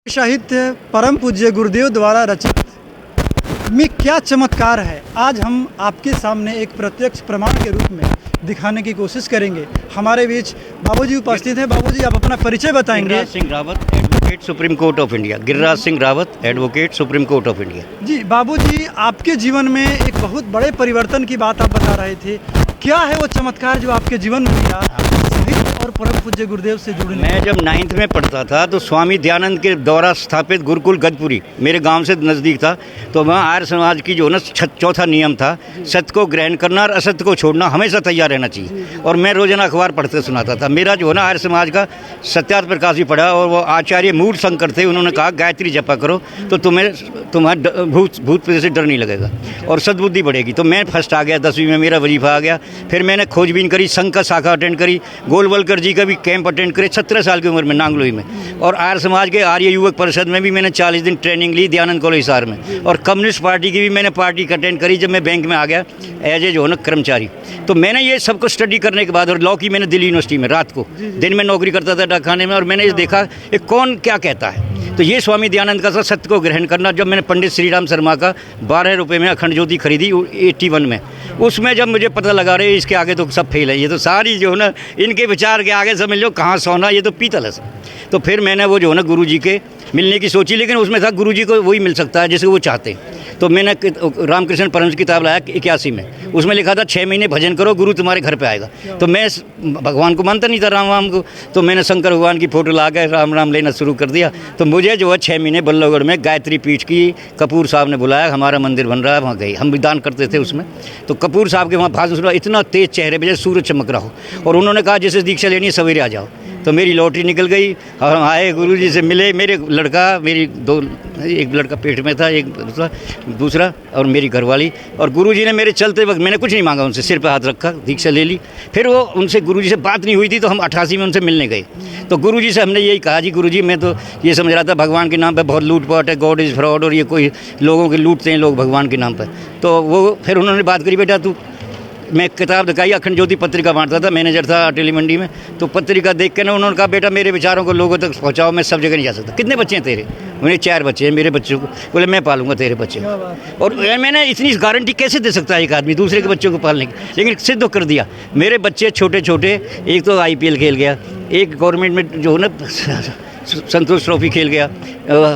साहित्य परम पूज्य गुरुदेव द्वारा रचित में क्या चमत्कार है, आज हम आपके सामने एक प्रत्यक्ष प्रमाण के रूप में दिखाने की कोशिश करेंगे। हमारे बीच बाबूजी उपस्थित हैं। बाबूजी, आप अपना परिचय बताएंगे। Giriraj Singh Rawat, advocate supreme court of India. Giriraj Singh Rawat, advocate supreme court of India. जी बाबूजी, आपके जीवन में एक बहुत बड़े परिवर्तन की बात आप बता रहे थे। क्या है वो चमत्कार जो आपके जीवन में मिला साहित्य और परम पूज्य गुरुदेव से जुड़ने? मैं जब 9th में पढ़ता था तो स्वामी दयानंद के द्वारा स्थापित गुरुकुल गजपुरी मेरे गांव से नज़दीक था। तो वहाँ आर्य समाज की जो ना चौथा नियम था, सत्य को ग्रहण करना और असत्य को छोड़ना, हमेशा तैयार रहना चाहिए। और मैं रोजाना अखबार पढ़ते सुनाता था। मेरा जो है ना आर्य समाज का सत्यार्थ प्रकाश भी पढ़ा और वो आचार्य मूल शंकर थे, उन्होंने कहा गायत्री जपा करो तो तुम्हारा भूत प्रेत से डर नहीं लगेगा और सद्बुद्धि बढ़ेगी। तो मैं फर्स्ट आ गया, 10वीं में मेरा वजीफा आ गया। फिर मैंने खोजबीन करी, संघ का शाखा अटेंड करी, गोलवलकर जी का भी कैंप अटेंड करे 17 साल की उम्र में नांगलोई में। और आर्य समाज के आर्य युवक परिषद में भी मैंने 40 दिन ट्रेनिंग ली दयानंद कॉलेज हिसार में। और कम्युनिस्ट पार्टी की भी मैंने पार्टी अटेंड करी जब मैं बैंक में आ गया एज ए जो है ना कर्मचारी। तो मैंने ये सबको स्टडी करने के बाद, और लॉ की मैंने दिल्ली यूनिवर्सिटी में रात को, दिन में नौकरी करता था डाकखाने में, और मैंने ये देखा कि कौन क्या कहता है। तो ये स्वामी दयानंद का सत्य को ग्रहण करना, जब मैंने पंडित श्री राम शर्मा का 12 रुपये में अखंड ज्योति खरीदी 81 में, उसमें जब मुझे पता लगा रहे इसके आगे तो सब फेल है, ये तो सारी जो है ना इनके विचार के आगे समझ लो कहाँ सोना, ये तो पीतल है सब। तो फिर मैंने वो जो है ना गुरु जी के मिलने की सोची, लेकिन उसमें था गुरु जी को वही मिल सकता है जिसे वो चाहते हैं। तो मैंने रामकृष्ण परमहंस की किताब लाया 81 में, उसमें लिखा था 6 महीने भजन करो गुरु तुम्हारे घर पे आएगा। तो मैं भगवान को मानता नहीं था, राम को। तो मैंने शंकर भगवान की फ़ोटो ला के राम राम लेना शुरू कर दिया। तो मुझे जो है 6 महीने बल्लभगढ़ में गायत्री पीठ की कपूर साहब ने बुलाया, हमारा मंदिर बन रहा है, वहाँ गई, हम भी दान करते थे उसमें। तो कपूर साहब के वहाँ भाषण सुना, इतना तेज़ चेहरे पे जैसे सूरज चमक रहा हो, और उन्होंने कहा जिसे दीक्षा लेनी है सवेरे आ जाओ। तो मेरी लॉटरी निकल गई और हम आए, गुरुजी से मिले। मेरे लड़का, मेरी एक लड़का पेट में था, एक दूसरा और मेरी घरवाली। और गुरुजी ने मेरे चलते वक्त, मैंने कुछ नहीं मांगा उनसे, सिर पे हाथ रखा, दीक्षा ले ली। फिर वो उनसे गुरुजी से बात नहीं हुई थी, तो हम 88 में उनसे मिलने गए। तो गुरुजी से हमने यही कहा, जी गुरुजी मैं तो ये समझ रहा था भगवान के नाम पे बहुत लूटपाट है, गॉड इज़ फ्रॉड, और ये कोई लोगों के लूटते हैं लोग भगवान के नाम पर। तो वो फिर उन्होंने बात करी, बेटा तू, मैं किताब दिखाई, अखंड ज्योति पत्रिका बांटता था, मैनेजर था अटेली मंडी में। तो पत्रिका देख के ना उन्होंने कहा बेटा मेरे विचारों को लोगों तक पहुंचाओ, मैं सब जगह नहीं जा सकता। कितने बच्चे हैं तेरे? मेरे 4 बच्चे हैं। मेरे बच्चों को बोले मैं पालूंगा तेरे बच्चे। और मैंने इतनी गारंटी कैसे दे सकता है एक आदमी दूसरे के बच्चों को पालने की, लेकिन सिद्ध कर दिया। मेरे बच्चे छोटे छोटे, एक तो IPL खेल गया, एक गवर्नमेंट में जो है ना संतोष ट्रॉफी खेल गया,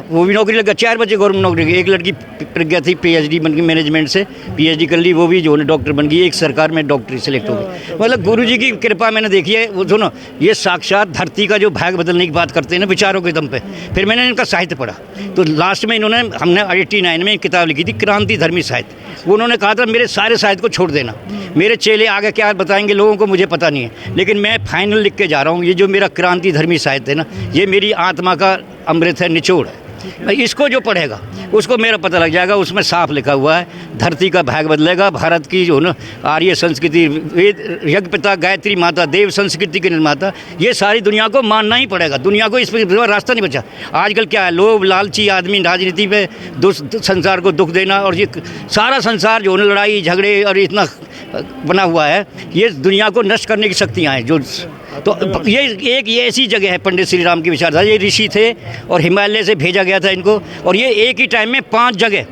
वो भी नौकरी लगा। 4 बच्चे गवर्नमेंट नौकरी की। एक लड़की प्रज्ञा थी, PhD बन गई मैनेजमेंट से, PhD कर ली, वो भी जो है डॉक्टर बन गई। एक सरकार में डॉक्टरी सेलेक्ट हो गई। मतलब गुरुजी की कृपा मैंने देखी है। वो सुनो, ये साक्षात धरती का जो भाग बदलने की बात करते हैं ना विचारों के दम पे। फिर मैंने इनका साहित्य पढ़ा, तो लास्ट में हमने 89 में एक किताब लिखी थी, क्रांति धर्मी साहित्य। वो उन्होंने कहा था मेरे सारे साहित्य को छोड़ देना, मेरे चेले आगे क्या बताएंगे लोगों को मुझे पता नहीं है, लेकिन मैं फाइनल लिख के जा रहा हूँ। ये जो मेरा क्रांति धर्मी साहित्य है ना, ये मेरी आत्मा का अमृत है, निचोड़ है। इसको जो पढ़ेगा उसको मेरा पता लग जाएगा। उसमें साफ लिखा हुआ है धरती का भाग बदलेगा, भारत की जो ना आर्य संस्कृति, वेद, यज्ञ पिता, गायत्री माता, देव संस्कृति के निर्माता, ये सारी दुनिया को मानना ही पड़ेगा। दुनिया को इस पर रास्ता नहीं बचा। आजकल क्या है, लोभ लालची आदमी राजनीति पे संसार को दुख देना, और ये सारा संसार जो लड़ाई झगड़े और इतना बना हुआ है, ये दुनिया को नष्ट करने की शक्तियाँ हैं जो। तो ये ऐसी जगह है, पंडित श्री राम की विचारधारा। ये ऋषि थे और हिमालय से भेजा गया था इनको, और ये एक ही टाइम में 5 जगह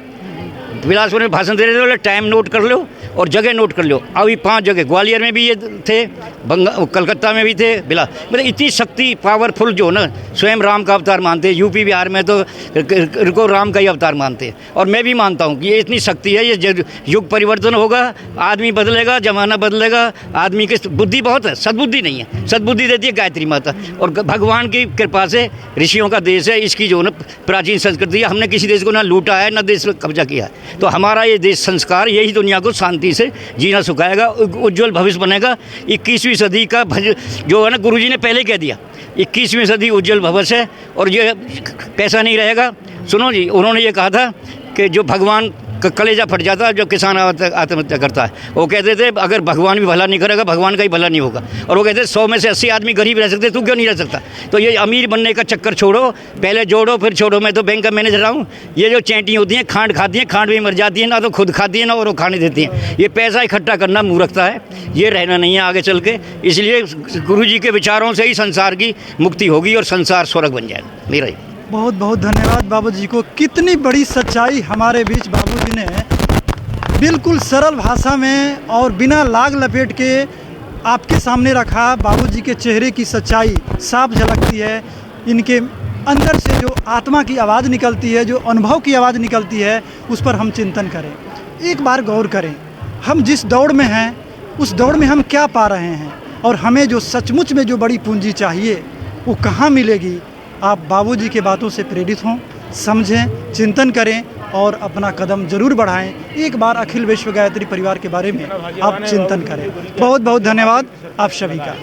बिलासपुर में भाषण दे रहे थे। टाइम नोट कर लो और जगह नोट कर लो। अभी 5 जगह, ग्वालियर में भी ये थे, कलकत्ता में भी थे, मतलब इतनी शक्ति पावरफुल जो ना स्वयं राम का अवतार मानते हैं। यूपी बिहार में तो इनको राम का ही अवतार मानते हैं, और मैं भी मानता हूँ कि ये इतनी शक्ति है। ये युग परिवर्तन होगा, आदमी बदलेगा, जमाना बदलेगा। आदमी की बुद्धि बहुत है, सद्बुद्धि नहीं है। सद्बुद्धि देती है गायत्री माता, और भगवान की कृपा से ऋषियों का देश है। इसकी जो ना प्राचीन संस्कृति है, हमने किसी देश को ना लूटा है ना देश पर कब्जा किया है। तो हमारा ये देश संस्कार यही दुनिया को शांति से जीना सिखाएगा, उज्जवल भविष्य बनेगा। 21वीं सदी का जो है ना, गुरुजी ने पहले कह दिया 21वीं सदी उज्जवल भविष्य है, और ये कैसा नहीं रहेगा। सुनो जी, उन्होंने ये कहा था कि जो भगवान कलेजा फट जाता है जो किसान आत्महत्या करता है। वो कहते थे अगर भगवान भी भला नहीं करेगा, भगवान का ही भला नहीं होगा। और वो कहते थे 100 में से 80 आदमी गरीब रह सकते, तू क्यों नहीं रह सकता? तो ये अमीर बनने का चक्कर छोड़ो, पहले जोड़ो फिर छोड़ो। मैं तो बैंक का मैनेजर रहा हूँ। ये जो चैंटी होती हैं, खांड खाती हैं, खांड भी मर जाती है, ना तो खुद खाती है ना और वो खाने देती हैं। ये पैसा इकट्ठा करना मूर्खता है, ये रहना नहीं है आगे चल के। इसलिए गुरु जी के विचारों से ही संसार की मुक्ति होगी और संसार स्वर्ग बन जाएगा। मेरा ही बहुत बहुत धन्यवाद बाबूजी को। कितनी बड़ी सच्चाई हमारे बीच बाबूजी ने बिल्कुल सरल भाषा में और बिना लाग लपेट के आपके सामने रखा। बाबूजी के चेहरे की सच्चाई साफ झलकती है। इनके अंदर से जो आत्मा की आवाज़ निकलती है, जो अनुभव की आवाज़ निकलती है, उस पर हम चिंतन करें। एक बार गौर करें, हम जिस दौड़ में हैं उस दौड़ में हम क्या पा रहे हैं, और हमें जो सचमुच में जो बड़ी पूंजी चाहिए वो कहाँ मिलेगी। आप बाबूजी के बातों से प्रेरित हों, समझें, चिंतन करें और अपना कदम जरूर बढ़ाएं। एक बार अखिल विश्व गायत्री परिवार के बारे में आप चिंतन करें। बहुत बहुत धन्यवाद आप सभी का।